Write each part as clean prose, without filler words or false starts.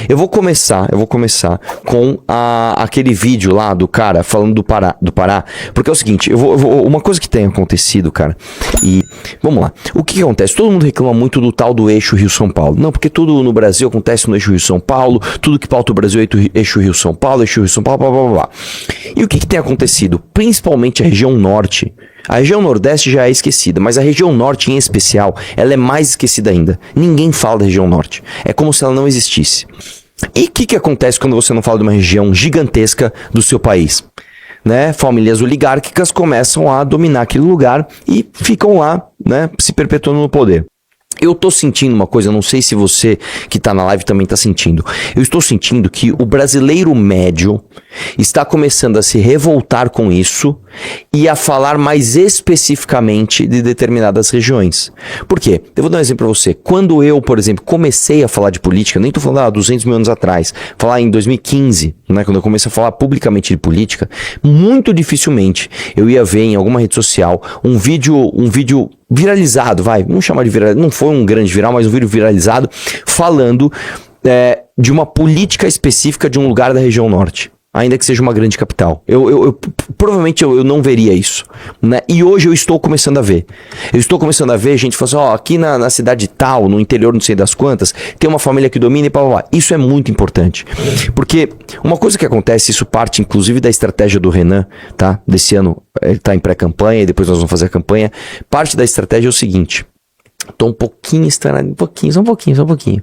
Eu vou começar com aquele vídeo lá do cara falando do Pará, porque é o seguinte, uma coisa que tem acontecido, cara, e vamos lá, o que acontece? Todo mundo reclama muito do tal do eixo Rio-São Paulo, não, porque tudo no Brasil acontece no eixo Rio-São Paulo, tudo que pauta o Brasil é eixo Rio-São Paulo, blá, blá, blá, blá. E o que tem acontecido? Principalmente a região norte. A região nordeste já é esquecida, mas a região norte em especial, ela é mais esquecida ainda. Ninguém fala da região norte. É como se ela não existisse. E o que acontece quando você não fala de uma região gigantesca do seu país? Né? Famílias oligárquicas começam a dominar aquele lugar e ficam lá, né, se perpetuando no poder. Eu tô sentindo uma coisa, não sei se você que tá na live também tá sentindo. Eu estou sentindo que o brasileiro médio está começando a se revoltar com isso e a falar mais especificamente de determinadas regiões. Por quê? Eu vou dar um exemplo pra você. Quando eu, por exemplo, comecei a falar de política, nem tô falando 200 mil anos atrás, falar em 2015, né, quando eu comecei a falar publicamente de política, muito dificilmente eu ia ver em alguma rede social um vídeo viralizado, vamos chamar de viralizado, não foi um grande viral, mas um vídeo viralizado, falando de uma política específica de um lugar da região norte, ainda que seja uma grande capital. Provavelmente eu não veria isso, né? E hoje eu estou começando a ver. Eu estou começando a ver gente falando assim, aqui na cidade tal, no interior não sei das quantas, tem uma família que domina e blá. Isso é muito importante. Porque uma coisa que acontece, isso parte inclusive da estratégia do Renan, tá? Desse ano, ele tá em pré-campanha e depois nós vamos fazer a campanha. Parte da estratégia é o seguinte. Tô um pouquinho, só um pouquinho,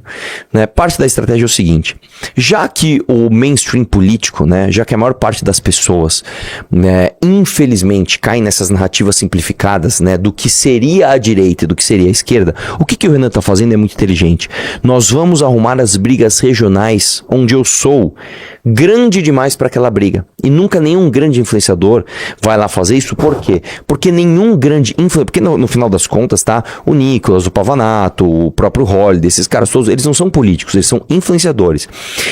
né? Parte da estratégia é o seguinte, já que o mainstream político, né, já que a maior parte das pessoas, né, infelizmente cai nessas narrativas simplificadas, né, do que seria a direita e do que seria a esquerda, o que o Renan tá fazendo é muito inteligente. Nós vamos arrumar as brigas regionais onde eu sou grande demais para aquela briga. E nunca nenhum grande influenciador vai lá fazer isso. Por quê? Porque nenhum grande influenciador, porque no final das contas, tá, o Nicolas, o Pavanato, o próprio Holliday, esses caras todos, eles não são políticos, eles são influenciadores.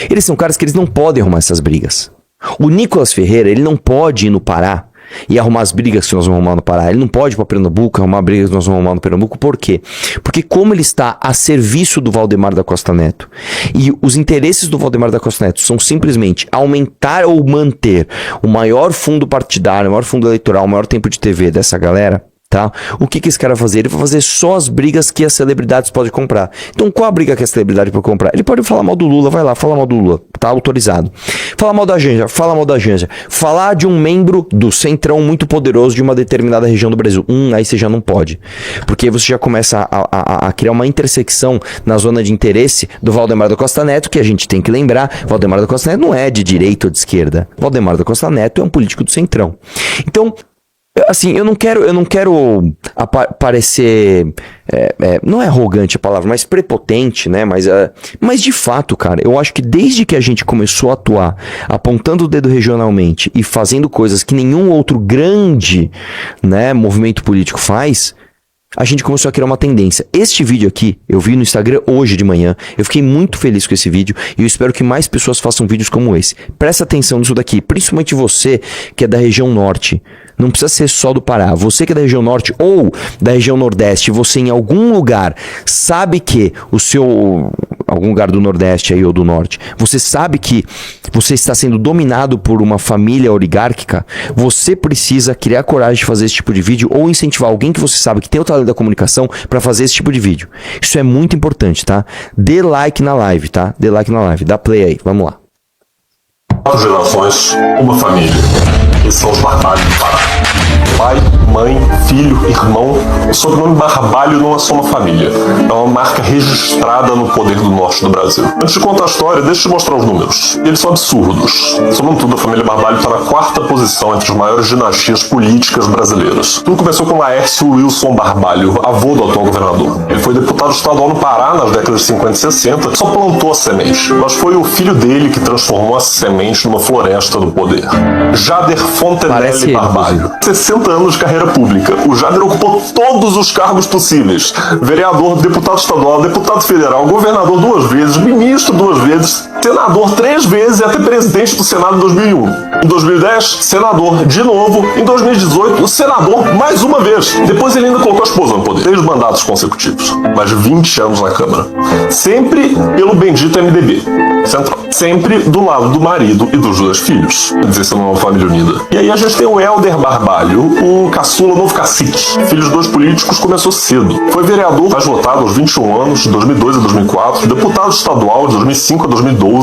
Eles são caras que eles não podem arrumar essas brigas. O Nicolas Ferreira, ele não pode ir no Pará e arrumar as brigas que nós vamos arrumar no Pará. Ele não pode ir para Pernambuco arrumar brigas que nós vamos arrumar no Pernambuco. Por quê? Porque como ele está a serviço do Valdemar da Costa Neto e os interesses do Valdemar da Costa Neto são simplesmente aumentar ou manter o maior fundo partidário, o maior fundo eleitoral, o maior tempo de TV dessa galera, tá? O que esse cara vai fazer? Ele vai fazer só as brigas que as celebridades podem comprar. Então qual a briga que a celebridade pode comprar? Ele pode falar mal do Lula, vai lá, fala mal do Lula, tá autorizado. Fala mal da Janja, fala mal da Janja. Falar de um membro do centrão muito poderoso de uma determinada região do Brasil, aí você já não pode. Porque você já começa a criar uma intersecção na zona de interesse do Valdemar da Costa Neto, que a gente tem que lembrar, Valdemar da Costa Neto não é de direita ou de esquerda. Valdemar da Costa Neto é um político do centrão. Então, assim, eu não quero parecer, não é arrogante a palavra, mas prepotente, né? Mas de fato, cara, eu acho que desde que a gente começou a atuar apontando o dedo regionalmente e fazendo coisas que nenhum outro grande, né, movimento político faz, a gente começou a criar uma tendência. Este vídeo aqui, eu vi no Instagram hoje de manhã, eu fiquei muito feliz com esse vídeo e eu espero que mais pessoas façam vídeos como esse. Presta atenção nisso daqui, principalmente você que é da região norte. Não precisa ser só do Pará. Você que é da região norte ou da região nordeste, você em algum lugar sabe que algum lugar do nordeste aí ou do norte, você sabe que você está sendo dominado por uma família oligárquica, você precisa criar coragem de fazer esse tipo de vídeo ou incentivar alguém que você sabe que tem o talento da comunicação para fazer esse tipo de vídeo. Isso é muito importante, tá? Dê like na live, tá? Dê like na live, dá play aí, vamos lá. 4 gerações, uma família. Esses são os Barbalho do Pará. Pai, mãe, filho, irmão. O sobrenome Barbalho não é só uma família. É uma marca registrada no poder do norte do Brasil. Antes de contar a história, deixa eu te mostrar os números. Eles são absurdos. Somando tudo, a família Barbalho está na 4ª posição entre as maiores dinastias políticas brasileiras. Tudo começou com Laércio Wilson Barbalho, avô do atual governador. Ele foi deputado estadual no Pará nas décadas de 50 e 60, só plantou a semente. Mas foi o filho dele que transformou a semente numa floresta do poder. Jader Fontenelle Barbalho. 60 anos de carreira pública. O Jader ocupou todos os cargos possíveis. Vereador, deputado estadual, deputado federal, governador 2 vezes, ministro 2 vezes, senador 3 vezes e até presidente do Senado em 2001. Em 2010, senador de novo. Em 2018, senador mais uma vez. Depois ele ainda colocou a esposa no poder. 3 mandatos consecutivos. Mais de 20 anos na Câmara. Sempre pelo bendito MDB. Central. Sempre do lado do marido e dos 2 filhos. Quer dizer, isso não é uma família unida. E aí a gente tem o Helder Barbalho, o caçula novo cacique. Filho de 2 políticos, começou cedo. Foi vereador, mais votado aos 21 anos, de 2002 a 2004. Deputado estadual, de 2005 a 2012.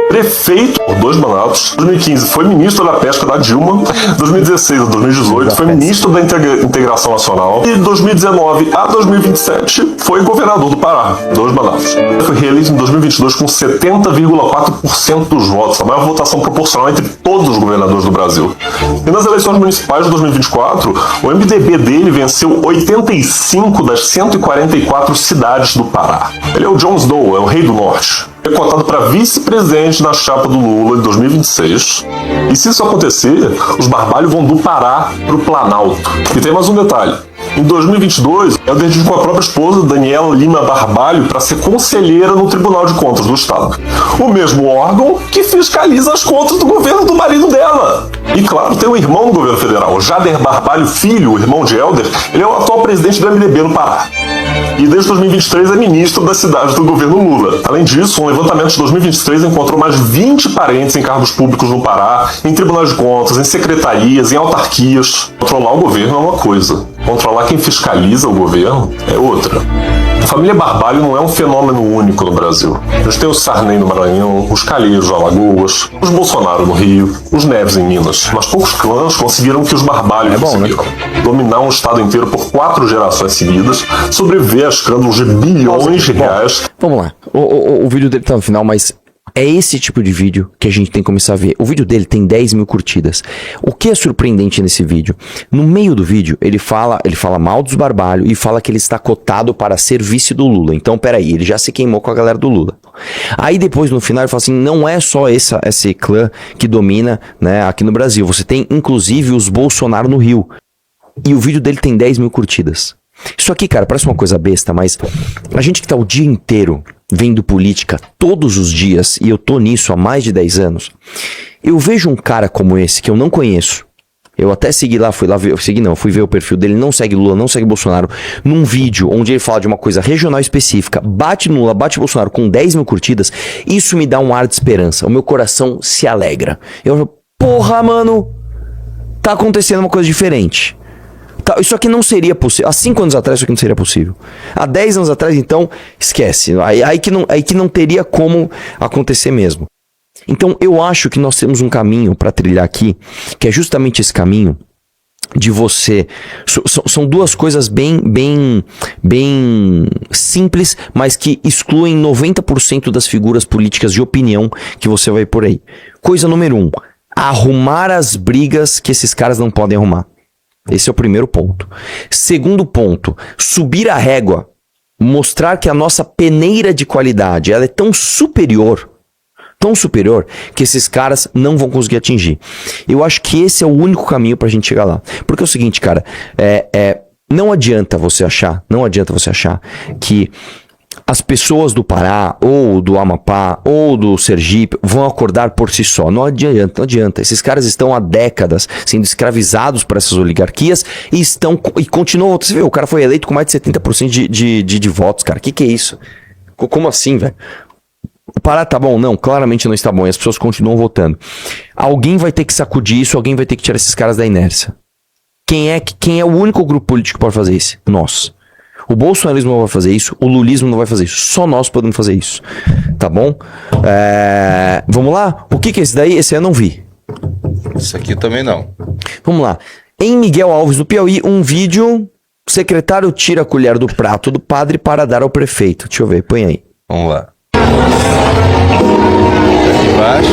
Prefeito por 2 mandatos. 2015 foi ministro da pesca da Dilma. 2016 a 2018 foi ministro da integração nacional. E de 2019 a 2027 foi governador do Pará. 2 mandatos. Foi reeleito em 2022 com 70,4% dos votos. A maior votação proporcional entre todos os governadores do Brasil. E nas eleições municipais de 2024, o MDB dele venceu 85 das 144 cidades do Pará. Ele é o John Snow, é o rei do norte. É cotado para vice-presidente na chapa do Lula em 2026. E se isso acontecer, os Barbalho vão do Pará para o Planalto. E tem mais um detalhe. Em 2022, ela dedicou a própria esposa, Daniela Lima Barbalho, para ser conselheira no Tribunal de Contas do Estado. O mesmo órgão que fiscaliza as contas do governo do marido dela. E claro, tem o irmão do governo federal, Jader Barbalho Filho, o irmão de Helder. Ele é o atual presidente do MDB no Pará. E desde 2023 é ministro da cidade do governo Lula. Além disso, um levantamento de 2023 encontrou mais de 20 parentes em cargos públicos no Pará, em tribunais de contas, em secretarias, em autarquias. Controlar o governo é uma coisa. Controlar quem fiscaliza o governo é outra. A família Barbalho não é um fenômeno único no Brasil. A gente tem o Sarney no Maranhão, os Calheiros de Alagoas, os Bolsonaro no Rio, os Neves em Minas. Mas poucos clãs conseguiram que os Barbalho conseguiram. Dominar um estado inteiro por 4 gerações seguidas, sobreviver a escândalos de bilhões de reais. Vamos lá. O vídeo dele tá no final, mas é esse tipo de vídeo que a gente tem que começar a ver. O vídeo dele tem 10 mil curtidas. O que é surpreendente nesse vídeo? No meio do vídeo, ele fala mal dos Barbalho e fala que ele está cotado para ser vice do Lula. Então, peraí, ele já se queimou com a galera do Lula. Aí depois, no final, ele fala assim, não é só esse clã que domina, né, aqui no Brasil. Você tem, inclusive, os Bolsonaro no Rio. E o vídeo dele tem 10 mil curtidas. Isso aqui, cara, parece uma coisa besta, mas a gente que tá o dia inteiro vendo política todos os dias, e eu tô nisso há mais de 10 anos, eu vejo um cara como esse, que eu não conheço, eu até segui lá, fui ver o perfil dele, não segue Lula, não segue Bolsonaro, num vídeo onde ele fala de uma coisa regional específica, bate Lula, bate Bolsonaro com 10 mil curtidas, isso me dá um ar de esperança, o meu coração se alegra. Eu, porra, mano, tá acontecendo uma coisa diferente. Isso aqui não seria possível. Há 5 anos atrás isso aqui não seria possível. Há 10 anos atrás, então, esquece. Aí que não teria como acontecer mesmo. Então, eu acho que nós temos um caminho para trilhar aqui, que é justamente esse caminho de você... São 2 coisas bem simples, mas que excluem 90% das figuras políticas de opinião que você vai por aí. Coisa número 1. Arrumar as brigas que esses caras não podem arrumar. Esse é o primeiro ponto. Segundo ponto, subir a régua, mostrar que a nossa peneira de qualidade ela é tão superior, que esses caras não vão conseguir atingir. Eu acho que esse é o único caminho pra gente chegar lá. Porque é o seguinte, cara, não adianta você achar que as pessoas do Pará, ou do Amapá, ou do Sergipe vão acordar por si só. Não adianta. Esses caras estão há décadas sendo escravizados por essas oligarquias e continuam. Você vê, o cara foi eleito com mais de 70% de votos, cara. Que é isso? Como assim, velho? O Pará tá bom? Não, claramente não está bom. E as pessoas continuam votando. Alguém vai ter que sacudir isso, alguém vai ter que tirar esses caras da inércia. Quem é o único grupo político que pode fazer isso? Nós. O bolsonarismo não vai fazer isso, o lulismo não vai fazer isso. Só nós podemos fazer isso. Tá bom? Vamos lá? O que é esse daí? Esse aí eu não vi. Esse aqui também não. Vamos lá. Em Miguel Alves, do Piauí, um vídeo. O secretário tira a colher do prato do padre para dar ao prefeito. Deixa eu ver, põe aí. Vamos lá. Aqui embaixo.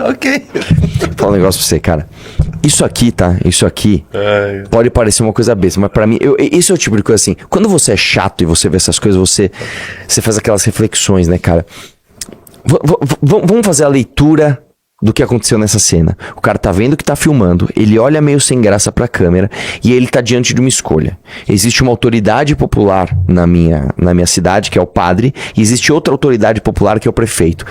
Ok. Vou falar um negócio pra você, cara. Isso aqui, tá? Isso aqui pode parecer uma coisa besta, mas pra mim, esse é o tipo de coisa assim. Quando você é chato e você vê essas coisas, você faz aquelas reflexões, né, cara? Vamos fazer a leitura do que aconteceu nessa cena. O cara tá vendo que tá filmando, ele olha meio sem graça pra câmera e ele tá diante de uma escolha. Existe uma autoridade popular na minha cidade, que é o padre, e existe outra autoridade popular, que é o prefeito.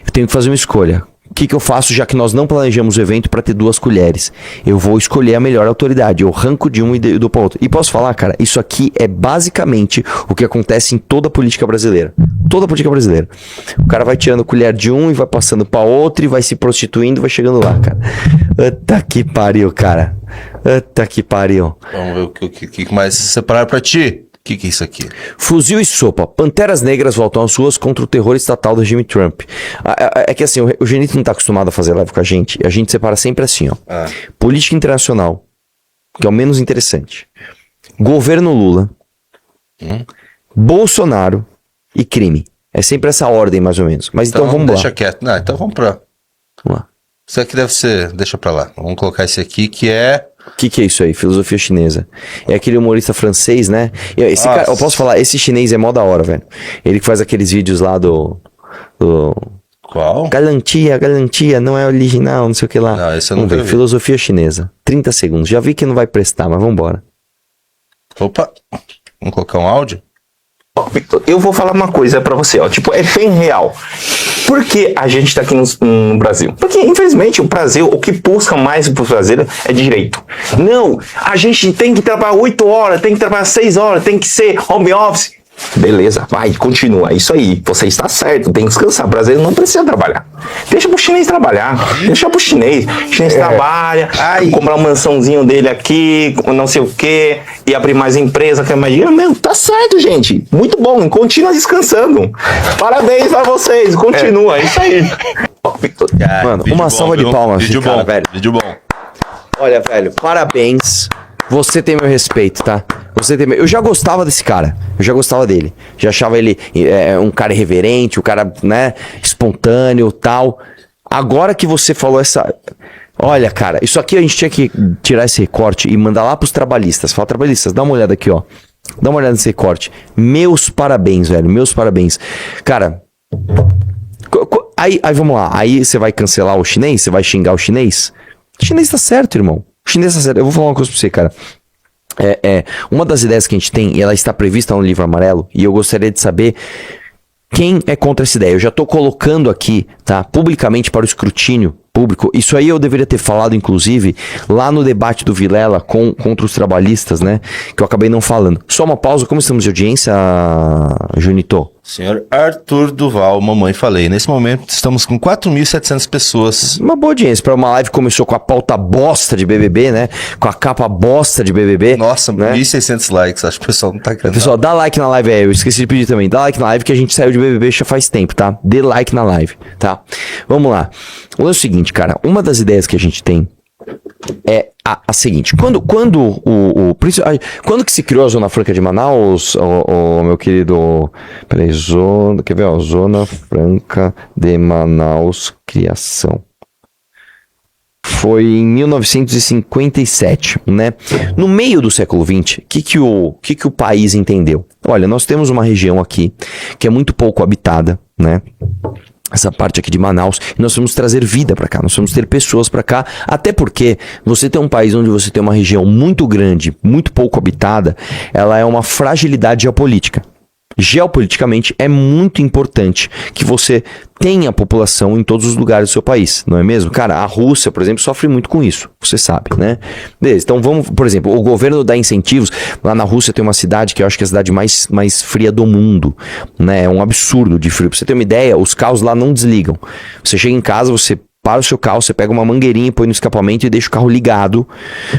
Eu tenho que fazer uma escolha. O que eu faço, já que nós não planejamos o evento para ter 2 colheres? Eu vou escolher a melhor autoridade. Eu arranco de um e dou para outro. E posso falar, cara, isso aqui é basicamente o que acontece em toda a política brasileira. Toda a política brasileira. O cara vai tirando colher de um e vai passando para outro e vai se prostituindo e vai chegando lá, cara. Puta que pariu, cara. Puta que pariu. Vamos ver o que mais separaram pra ti. O que é isso aqui? Fuzil e sopa. Panteras negras voltam às ruas contra o terror estatal do regime Trump. É que assim, o Genito não tá acostumado a fazer live com a gente. A gente separa sempre assim, ó. Política internacional, que é o menos interessante. Governo Lula. Bolsonaro e crime. É sempre essa ordem, mais ou menos. Mas então vamos deixa lá. quieto. Não, então vamos lá. Isso aqui deve ser... Deixa pra lá. Vamos colocar esse aqui, que é... O que é isso aí? Filosofia chinesa. É aquele humorista francês, né? Esse cara, eu posso falar, esse chinês é mó da hora, velho. Ele que faz aqueles vídeos lá do... Qual? Garantia, não é original, não sei o que lá. Não, esse eu vamos nunca ver, vi. filosofia chinesa. 30 segundos. Já vi que não vai prestar, mas vambora. Opa. Vamos colocar um áudio? Eu vou falar uma coisa pra você, ó. Tipo, é bem real. Por que a gente tá aqui no Brasil? Porque, infelizmente, o Brasil, o que busca mais pro brasileiro é direito. Não, a gente tem que trabalhar 8 horas, tem que trabalhar 6 horas, tem que ser home office. Beleza, vai, continua. Isso aí, você está certo, tem que descansar. O brasileiro não precisa trabalhar. Deixa pro chinês trabalhar. Deixa pro chinês. O chinês trabalha, comprar uma mansãozinho dele aqui, não sei o quê, e abrir mais empresa, quer mais dinheiro. Meu, tá certo, gente. Muito bom, continua descansando. Parabéns pra vocês, continua, é isso aí. Mano, Vídeo uma bom, salva de viu? palmas, Vídeo cara, bom, velho. vídeo bom. Olha, velho, parabéns. Você tem meu respeito, tá? Eu já gostava desse cara. Eu já gostava dele. Já achava ele um cara irreverente, um cara, né, espontâneo, tal. Agora que você falou essa... Olha, cara, isso aqui a gente tinha que tirar esse recorte e mandar lá pros trabalhistas. Fala, trabalhistas, dá uma olhada aqui, ó. Dá uma olhada nesse recorte. Meus parabéns, velho. Meus parabéns. Cara... Aí vamos lá. Aí você vai cancelar o chinês? Você vai xingar o chinês? O chinês tá certo, irmão. O chinês tá certo. Eu vou falar uma coisa pra você, cara. Uma das ideias que a gente tem, e ela está prevista no livro amarelo, e eu gostaria de saber quem é contra essa ideia. Eu já tô colocando aqui, tá, publicamente para o escrutínio público. Isso aí eu deveria ter falado, inclusive, lá no debate do Vilela contra os trabalhistas, né, que eu acabei não falando. Só uma pausa, como estamos de audiência, Junito? Senhor Arthur Duval, mamãe falei. Nesse momento estamos com 4.700 pessoas. Uma boa audiência para uma live que começou com a pauta bosta de BBB, né? Com a capa bosta de BBB. Nossa, né? 1.600 likes. Acho que o pessoal não tá querendo. Pessoal, dá like na live aí. Eu esqueci de pedir também. Dá like na live que a gente saiu de BBB já faz tempo, tá? Dê like na live, tá? Vamos lá. O seguinte, cara. Uma das ideias que a gente tem é a seguinte. Quando que se criou a Zona Franca de Manaus, meu querido... Peraí, quer ver? Zona Franca de Manaus, criação. Foi em 1957, né? No meio do século XX, o que o país entendeu? Olha, nós temos uma região aqui que é muito pouco habitada, né? Essa parte aqui de Manaus, e nós vamos trazer vida pra cá, nós vamos ter pessoas pra cá, até porque você tem um país onde você tem uma região muito grande, muito pouco habitada, ela é uma fragilidade geopolítica. Geopoliticamente é muito importante que você tenha população em todos os lugares do seu país, não é mesmo? Cara, a Rússia, por exemplo, sofre muito com isso, você sabe, né? Beleza, então vamos, por exemplo, o governo dá incentivos. Lá na Rússia tem uma cidade que eu acho que é a cidade mais fria do mundo, né? É um absurdo de frio. Pra você ter uma ideia, os carros lá não desligam. Você chega em casa, você para o seu carro, você pega uma mangueirinha, põe no escapamento e deixa o carro ligado,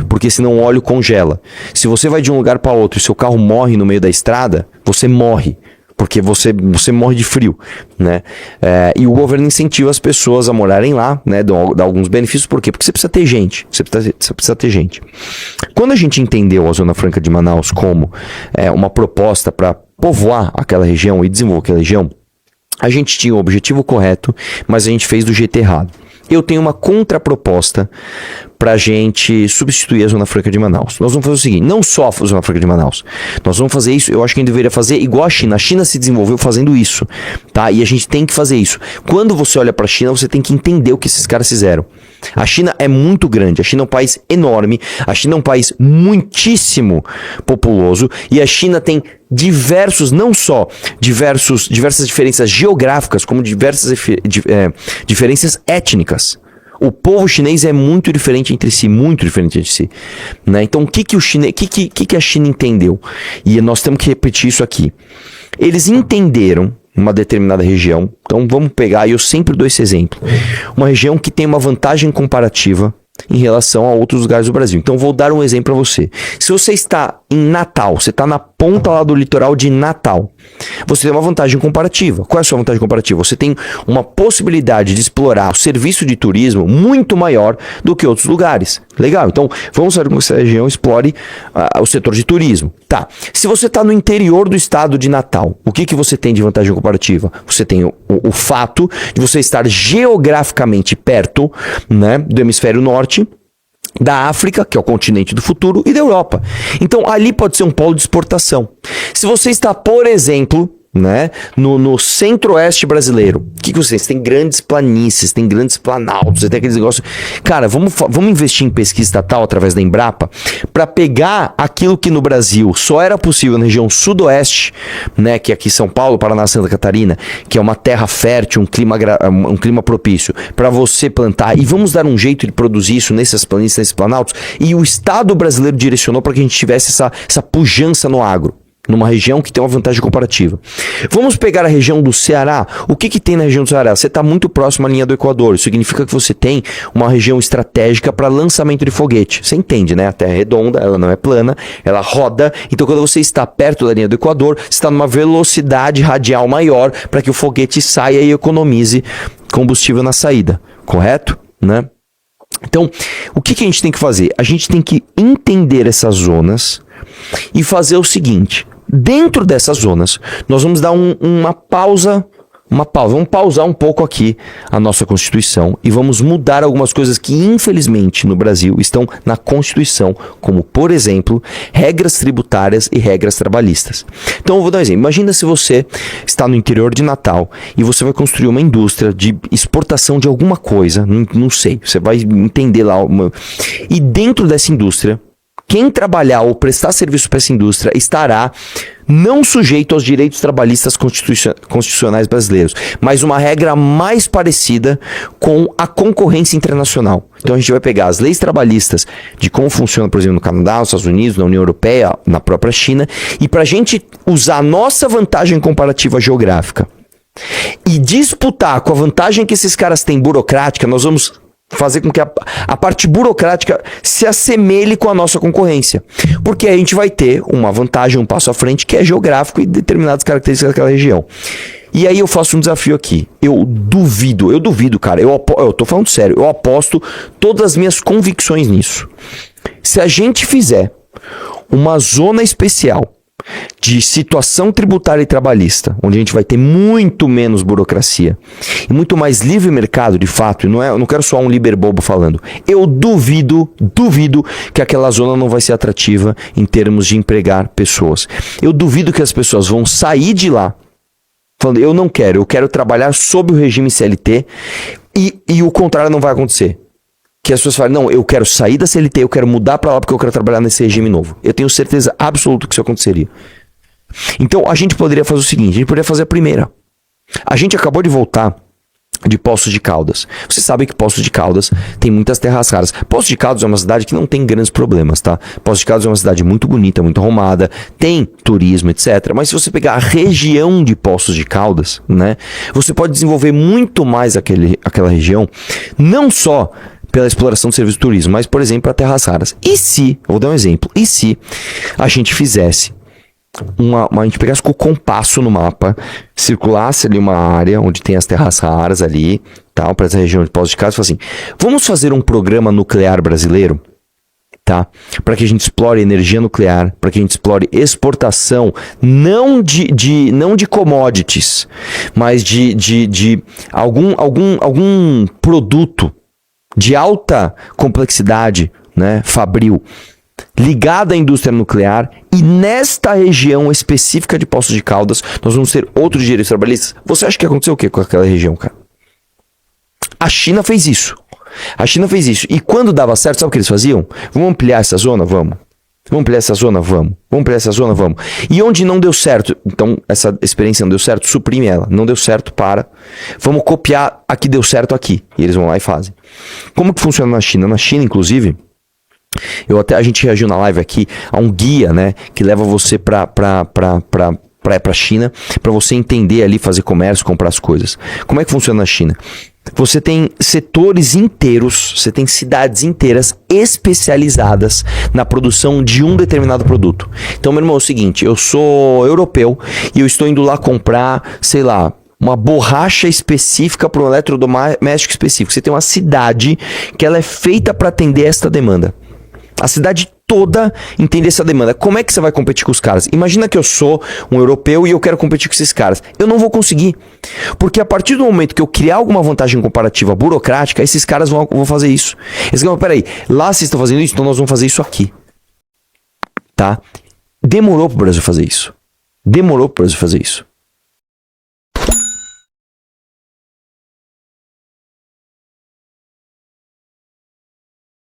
porque senão o óleo congela. Se você vai de um lugar para outro e seu carro morre no meio da estrada, você morre, porque você morre de frio, né? E o governo incentiva as pessoas a morarem lá, né? Dá alguns benefícios, por quê? Porque você precisa ter gente, você precisa ter gente. Quando a gente entendeu a Zona Franca de Manaus como uma proposta para povoar aquela região e desenvolver aquela região, a gente tinha o objetivo correto, mas a gente fez do jeito errado. Eu tenho uma contraproposta pra gente substituir a Zona Franca de Manaus. Nós vamos fazer o seguinte, não só a Zona Franca de Manaus, nós vamos fazer isso, eu acho que a gente deveria fazer igual a China. A China se desenvolveu fazendo isso, tá? E a gente tem que fazer isso. Quando você olha pra China, você tem que entender o que esses caras fizeram. A China é muito grande, a China é um país enorme, a China é um país muitíssimo populoso e a China tem diversas diferenças geográficas, como diversas diferenças étnicas. O povo chinês é muito diferente entre si, né? Então o que a China entendeu? E nós temos que repetir isso aqui. Eles entenderam uma determinada região, então vamos pegar, e eu sempre dou esse exemplo, uma região que tem uma vantagem comparativa em relação a outros lugares do Brasil. Então vou dar um exemplo para você. Se você está em Natal, você está na ponta lá do litoral de Natal, você tem uma vantagem comparativa. Qual é a sua vantagem comparativa? Você tem uma possibilidade de explorar o serviço de turismo muito maior do que outros lugares. Legal, então vamos fazer com que essa região explore o setor de turismo. Tá, se você está no interior do estado de Natal, o que você tem de vantagem comparativa? Você tem o fato de você estar geograficamente perto, né, do hemisfério norte, da África, que é o continente do futuro, e da Europa. Então ali pode ser um polo de exportação. Se você está, por exemplo, né, no centro-oeste brasileiro, o que vocês tem? Grandes planícies, tem grandes planaltos, você tem aqueles negócios. Cara, vamos investir em pesquisa estatal através da Embrapa para pegar aquilo que no Brasil só era possível na região sudoeste, né, que é aqui São Paulo, Paraná, Santa Catarina, que é uma terra fértil, um clima propício para você plantar, e vamos dar um jeito de produzir isso nessas planícies, nesses planaltos, e o Estado brasileiro direcionou para que a gente tivesse essa pujança no agro, numa região que tem uma vantagem comparativa. Vamos pegar a região do Ceará. O que tem na região do Ceará? Você está muito próximo à linha do Equador. Isso significa que você tem uma região estratégica para lançamento de foguete. Você entende, né? A Terra é redonda, ela não é plana, ela roda. Então, quando você está perto da linha do Equador, você está numa velocidade radial maior para que o foguete saia e economize combustível na saída. Correto? Né? Então, o que a gente tem que fazer? A gente tem que entender essas zonas e fazer o seguinte: dentro dessas zonas, nós vamos dar uma pausa, vamos pausar um pouco aqui a nossa Constituição e vamos mudar algumas coisas que, infelizmente, no Brasil estão na Constituição, como, por exemplo, regras tributárias e regras trabalhistas. Então, eu vou dar um exemplo. Imagina se você está no interior de Natal e você vai construir uma indústria de exportação de alguma coisa, não sei, você vai entender lá. E dentro dessa indústria, quem trabalhar ou prestar serviço para essa indústria estará não sujeito aos direitos trabalhistas constitucionais brasileiros, mas uma regra mais parecida com a concorrência internacional. Então a gente vai pegar as leis trabalhistas de como funciona, por exemplo, no Canadá, nos Estados Unidos, na União Europeia, na própria China, e para a gente usar a nossa vantagem comparativa geográfica e disputar com a vantagem que esses caras têm burocrática, nós vamos fazer com que a parte burocrática se assemelhe com a nossa concorrência. Porque a gente vai ter uma vantagem, um passo à frente, que é geográfico e determinadas características daquela região. E aí eu faço um desafio aqui. Eu duvido, cara. Eu tô falando sério. Eu aposto todas as minhas convicções nisso. Se a gente fizer uma zona especial de situação tributária e trabalhista, onde a gente vai ter muito menos burocracia e muito mais livre mercado, de fato, e eu não quero só um liberbobo falando, eu duvido que aquela zona não vai ser atrativa em termos de empregar pessoas. Eu duvido que as pessoas vão sair de lá falando, eu quero trabalhar sob o regime CLT, e o contrário não vai acontecer. Que as pessoas falam, não, eu quero sair da CLT, eu quero mudar para lá porque eu quero trabalhar nesse regime novo. Eu tenho certeza absoluta que isso aconteceria. Então, a gente poderia fazer o seguinte, a gente poderia fazer a primeira. A gente acabou de voltar de Poços de Caldas. Você sabe que Poços de Caldas tem muitas terras raras. Poços de Caldas é uma cidade que não tem grandes problemas, tá? Poços de Caldas é uma cidade muito bonita, muito arrumada, tem turismo, etc. Mas se você pegar a região de Poços de Caldas, né, você pode desenvolver muito mais aquela região, não só pela exploração do serviço de turismo, mas, por exemplo, para terras raras. E se, vou dar um exemplo, e se a gente fizesse a gente pegasse com o compasso no mapa, circulasse ali uma área onde tem as terras raras ali, tal, para essa região de Poços de Caldas, e falasse assim, vamos fazer um programa nuclear brasileiro, tá? Para que a gente explore energia nuclear, para que a gente explore exportação, não de commodities, mas de algum produto de alta complexidade, né, fabril, ligada à indústria nuclear, e nesta região específica de Poços de Caldas, nós vamos ter outros direitos trabalhistas. Você acha que aconteceu o quê com aquela região, cara? A China fez isso. A China fez isso. E quando dava certo, sabe o que eles faziam? Vamos ampliar essa zona? Vamos. Vamos ampliar essa zona? Vamos. Vamos ampliar essa zona? Vamos. E onde não deu certo, então essa experiência não deu certo, suprime ela. Não deu certo, para. Vamos copiar aqui, deu certo aqui. E eles vão lá e fazem. Como que funciona na China? Na China, inclusive, a gente reagiu na live aqui a um guia, né, que leva você pra China, pra você entender ali, fazer comércio, comprar as coisas. Como é que funciona na China? Você tem setores inteiros, você tem cidades inteiras especializadas na produção de um determinado produto. Então, meu irmão, é o seguinte, eu sou europeu e eu estou indo lá comprar, sei lá, uma borracha específica para um eletrodoméstico específico. Você tem uma cidade que ela é feita para atender esta demanda. A cidade toda entende essa demanda. Como é que você vai competir com os caras? Imagina que eu sou um europeu e eu quero competir com esses caras. Eu não vou conseguir. Porque a partir do momento que eu criar alguma vantagem comparativa burocrática, esses caras vão fazer isso. Eles vão, peraí, lá vocês estão fazendo isso, então nós vamos fazer isso aqui. Tá? Demorou pro Brasil fazer isso. Demorou pro Brasil fazer isso.